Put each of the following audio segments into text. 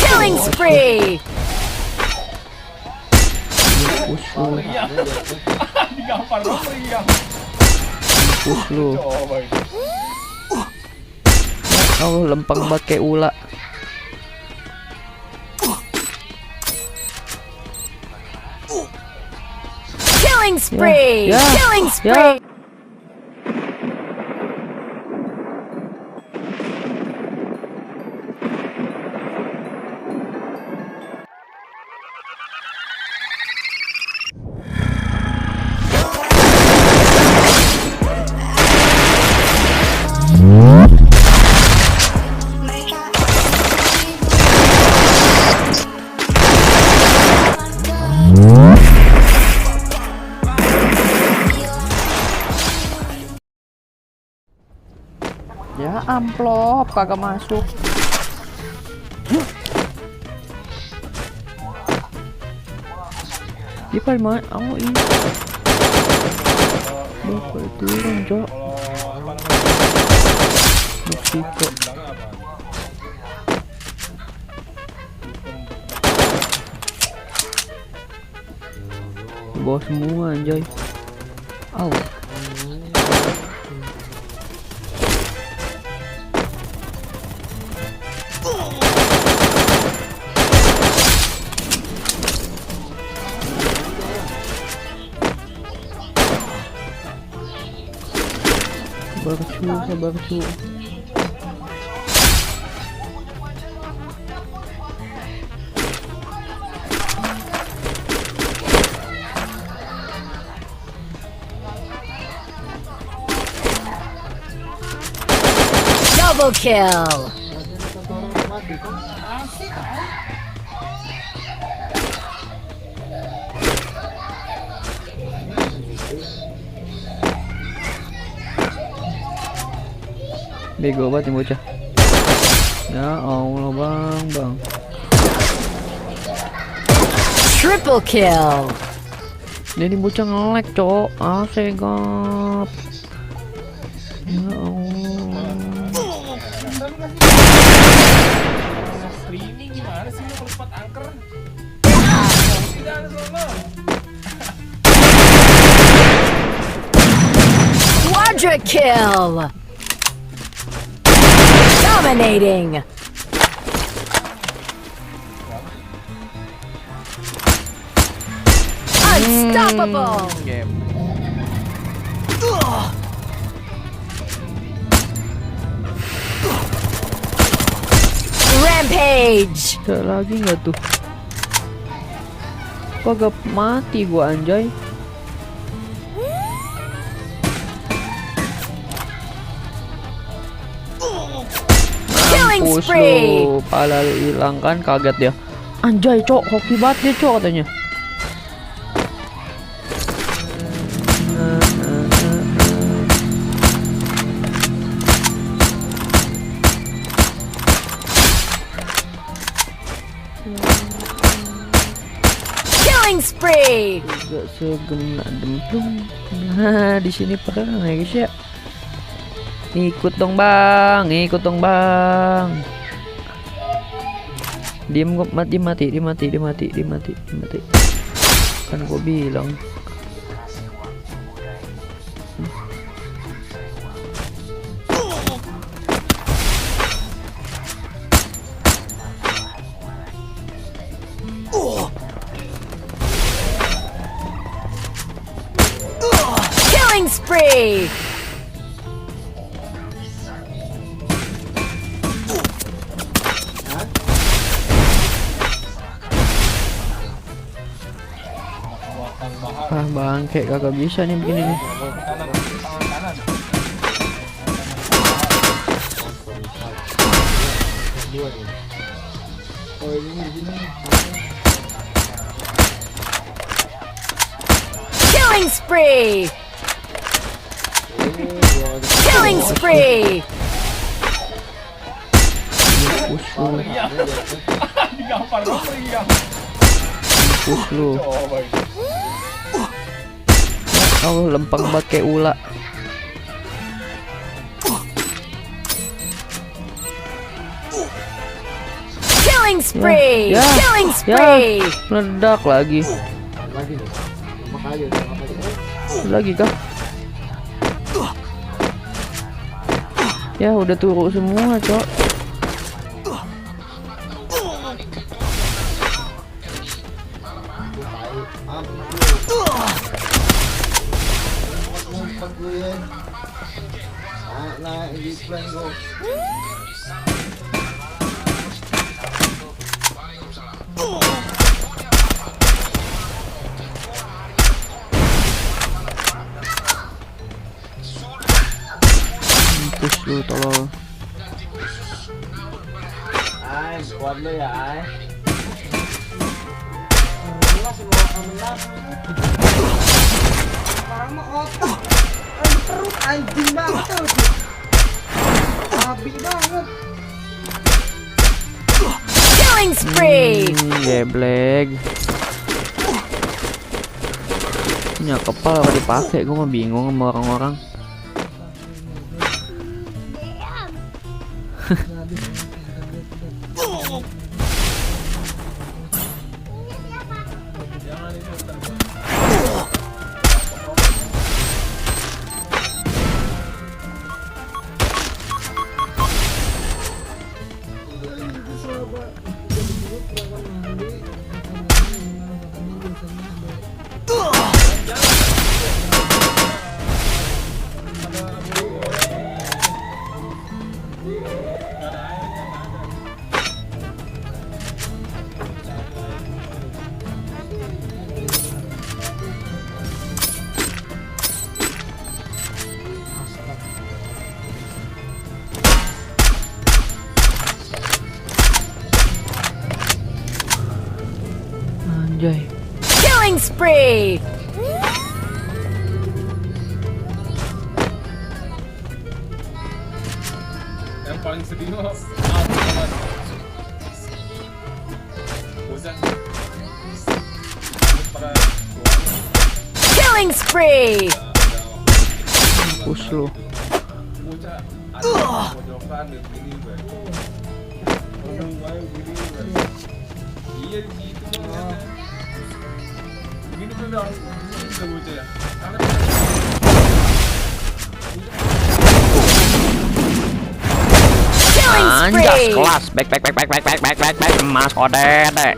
Killing spree. Push lu. Digampar dong lagi. Push lu. Coba itu. Oh, lempeng banget kayak ula. Killing spree. Ya, ya, Killing ya. spree. Ya amplop kagak masuk. Di mana? Oh ini. Bapak turun, Cok. Meksiko. Bawah semua anjay. Au. Sabar cu. Double kill. Bego banget nih bocah. Ya Allah bang. Triple kill. Jadi bocah nge-lag, Cok. Segap. Ya Allah. Streaming gimana sih lu kalau angker? Quadra kill. Dominating. Unstoppable. Game. Rampage. Ada lagi nggak tuh? Kagak mati gua anjay. Mampus lu, pala hilang kan, kaget dia. Anjay, Cok, hoki banget dia, Cok, katanya. Killing spree. Gak segena demplung. Nah, di sini perang ya, guys ya. Ikut dong bang. Diem, gua mati. Kan gua bilang. Killing spree. Ah bangke, kagak bisa nih begini nih. Killing spree. Killing spree. Push lu. Digampar dong lagi. Push lu. Coba itu. Oh, lempeng banget kayak ula. Killing spree! Ya, Killing ya. spree! Meledak lagi. Lagi nih. Makanya Lagi kah? Ya udah turu semua, Cok. Nah, ini plan go. Push lu tolol. Ay, kuat lu ya, ay. Sekarang mah otak. Perut anjing banget tuh. Babi banget. Killing spree! Geblek. Punya kepala kalau dipakai, gue mah bingung sama orang-orang. Anjay. Killing spree! Yang paling sedih mah bosan. Pada Killing spree! Push lu. bocah ada pojokan dan gini gue. Orang gue gini gue. Iya gitu banget. Begini udah bocah ya. Karena Killing Anjas spree! kelas. Back. Emas odete.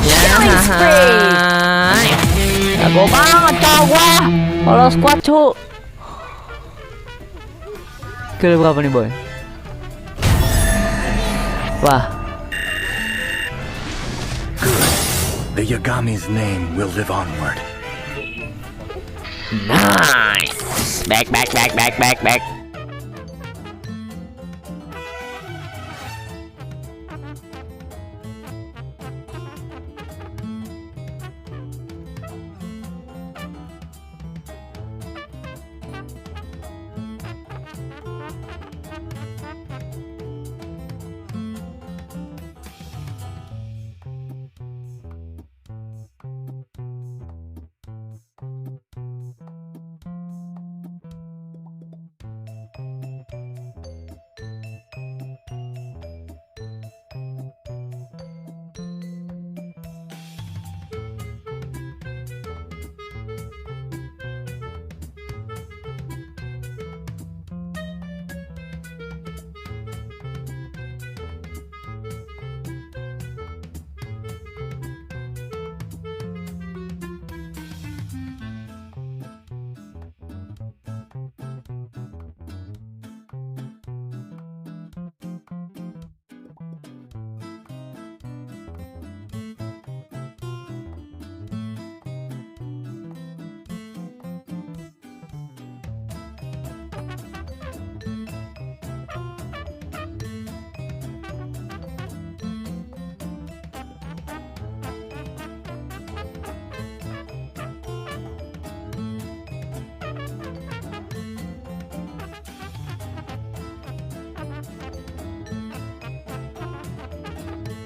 Killing spree! Jago banget cowok gua. Kalau squad cu. Kill berapa nih boy? Wah. The Yagami's name will live onward. Nice. Back.